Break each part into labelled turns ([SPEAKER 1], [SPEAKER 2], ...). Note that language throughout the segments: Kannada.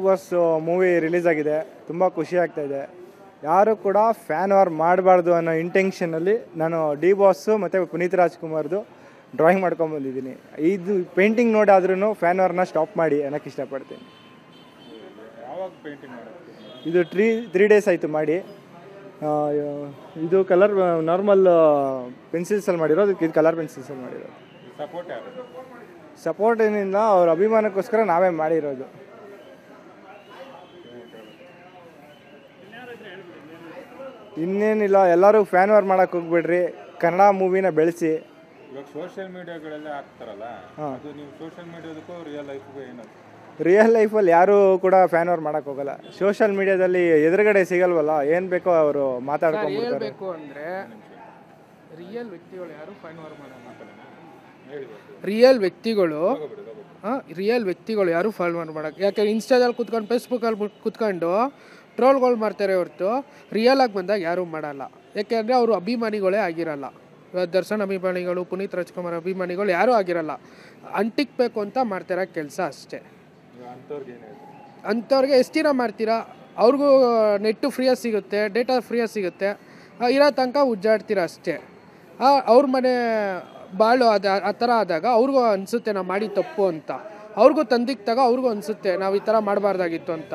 [SPEAKER 1] ಬಾಸ್ ಮೂವಿ ರಿಲೀಸ್ ಆಗಿದೆ. ತುಂಬ ಖುಷಿ ಆಗ್ತಾಯಿದೆ. ಯಾರು ಕೂಡ ಫ್ಯಾನ್ ವಾರ್ ಮಾಡಬಾರ್ದು ಅನ್ನೋ ಇಂಟೆನ್ಷನಲ್ಲಿ ನಾನು ಡಿ ಬಾಸು ಮತ್ತು ಪುನೀತ್ ರಾಜ್ಕುಮಾರ್ದು ಡ್ರಾಯಿಂಗ್ ಮಾಡ್ಕೊಂಬಂದಿದ್ದೀನಿ. ಇದು ಪೇಂಟಿಂಗ್ ನೋಡಾದ್ರೂ ಫ್ಯಾನ್ ವಾರ್ನ ಸ್ಟಾಪ್ ಮಾಡಿ ಅನ್ನೋಕ್ಕೆ ಇಷ್ಟಪಡ್ತೀನಿ. ಇದು 3 ಡೇಸ್ ಆಯಿತು ಮಾಡಿ. ಇದು ಕಲರ್ ನಾರ್ಮಲ್ ಪೆನ್ಸಿಲ್ಸಲ್ಲಿ ಮಾಡಿರೋದು, ಇದು ಕಲರ್ ಪೆನ್ಸಿಲ್ಸಲ್ಲಿ ಮಾಡಿರೋದು. ಸಪೋರ್ಟ್ ಏನಿಲ್ಲ, ಅವ್ರ ಅಭಿಮಾನಕ್ಕೋಸ್ಕರ ನಾವೇ ಮಾಡಿರೋದು. ಇನ್ನೇನಿಲ್ಲ, ಎಲ್ಲರೂ ಫ್ಯಾನ್ ವಾರ್ ಮಾಡೋಕ್ಕೆ ಹೋಗ್ಬೇಡ್ರಿ, ಕನ್ನಡ ಮೂವಿನ ಬೆಳೆಸಿ.
[SPEAKER 2] ಇವಾಗ ಸೋಷಿಯಲ್ ಮೀಡಿಯಾಗಳೆಲ್ಲ ಹಾಕ್ತಾರಲ್ಲ, ಅದು ನೀವು ಸೋಷಿಯಲ್ ಮೀಡಿಯಾದಕ್ಕೂ ರಿಯಲ್ ಲೈಫ್ಗೂ ಏನದು?
[SPEAKER 1] ರಿಯಲ್ ಲೈಫಲ್ಲಿ ಯಾರೂ ಕೂಡ ಫ್ಯಾನ್ ವಾರ್ ಮಾಡೋಕ್ಕೆ ಹೋಗಲ್ಲ. ಸೋಷಿಯಲ್ ಮೀಡಿಯಾದಲ್ಲಿ ಎದುರುಗಡೆ ಸಿಗಲ್ವಲ್ಲ, ಏನು ಬೇಕೋ ಅವರು ಮಾತಾಡ್ಕೊಂಡ್ಬಿಡ್ತಾರೆ.
[SPEAKER 3] ಅಂದರೆ ರಿಯಲ್ ವ್ಯಕ್ತಿಗಳು ಯಾರು ಫ್ಯಾನ್ ವಾರ್ ಮಾಡಲ್ಲ. ರಿಯಲ್ ವ್ಯಕ್ತಿಗಳು ಯಾರು ಫ್ಯಾನ್ ವಾರ್ ಮಾಡೋಕ್ಕೆ, ಯಾಕೆ ಇನ್ಸ್ಟಾದಲ್ಲಿ ಕುತ್ಕೊಂಡು ಫೇಸ್ಬುಕ್ಕಲ್ಲಿ ಕುತ್ಕೊಂಡು ಟ್ರೋಲ್ಗಳು ಮಾಡ್ತಾರೆ ಹೊರತು ರಿಯಲ್ ಆಗಿ ಬಂದಾಗ ಯಾರೂ ಮಾಡಲ್ಲ. ಯಾಕೆಂದರೆ ಅವರು ಅಭಿಮಾನಿಗಳೇ ಆಗಿರಲ್ಲ. ದರ್ಶನ್ ಅಭಿಮಾನಿಗಳು, ಪುನೀತ್ ರಾಜ್ಕುಮಾರ್ ಅಭಿಮಾನಿಗಳು ಯಾರೂ ಆಗಿರಲ್ಲ. ಅಂಟಿಕ್ಬೇಕು ಅಂತ ಮಾಡ್ತಿರೋ ಕೆಲಸ ಅಷ್ಟೇ. ಅಂಥವ್ರಿಗೆ ಎಷ್ಟು ದಿನ ಮಾಡ್ತೀರಾ? ಅವ್ರಿಗೂ ನೆಟ್ಟು ಫ್ರೀಯಾಗಿ ಸಿಗುತ್ತೆ, ಡೇಟಾ ಫ್ರೀಯಾಗಿ ಸಿಗುತ್ತೆ, ಇರೋ ತನಕ ಉಜ್ಜಾಡ್ತೀರ ಅಷ್ಟೇ. ಅವ್ರ ಮನೆ ಬಾಳು ಆ ಥರ ಆದಾಗ ಅವ್ರಿಗೂ ಅನಿಸುತ್ತೆ ನಾವು ಮಾಡಿ ತಪ್ಪು ಅಂತ. ಅವ್ರಿಗೂ ತಂದಿಕ್ತಾಗ ಅವ್ರಿಗೂ ಅನಿಸುತ್ತೆ ನಾವು ಈ ಥರ ಮಾಡಬಾರ್ದಾಗಿತ್ತು ಅಂತ.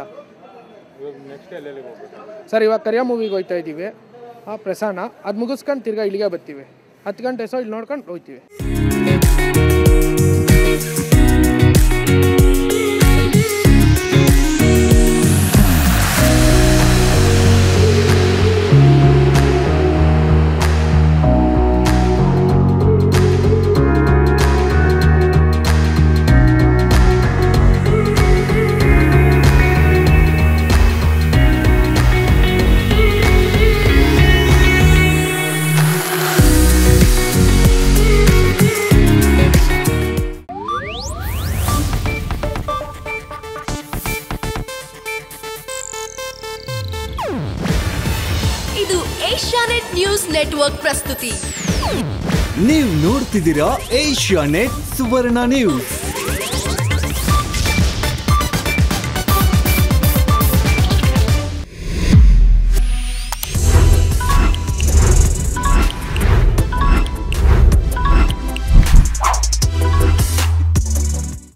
[SPEAKER 3] ಸರ್, ಇವಾಗ ಕರಿಯ ಮೂವಿಗೆ ಹೋಗ್ತಾ ಇದ್ದೀವಿ, ಪ್ರಸಾನ ಅದು ಮುಗಿಸ್ಕೊಂಡು ತಿರ್ಗಾ ಇಲ್ಲಿಗೆ ಬರ್ತೀವಿ. 10 ಗಂಟೆ ಇಲ್ಲಿ ನೋಡ್ಕೊಂಡು ಹೋಗ್ತೀವಿ.
[SPEAKER 4] ಇದು ಏಷ್ಯಾನೆಟ್ ನ್ಯೂಸ್ ನೆಟ್ವರ್ಕ್ ಪ್ರಸ್ತುತಿ.
[SPEAKER 5] ನೀವು ನೋಡ್ತಿದ್ದೀರಾ ಏಷ್ಯಾನೆಟ್ ಸುವರ್ಣ ನ್ಯೂಸ್.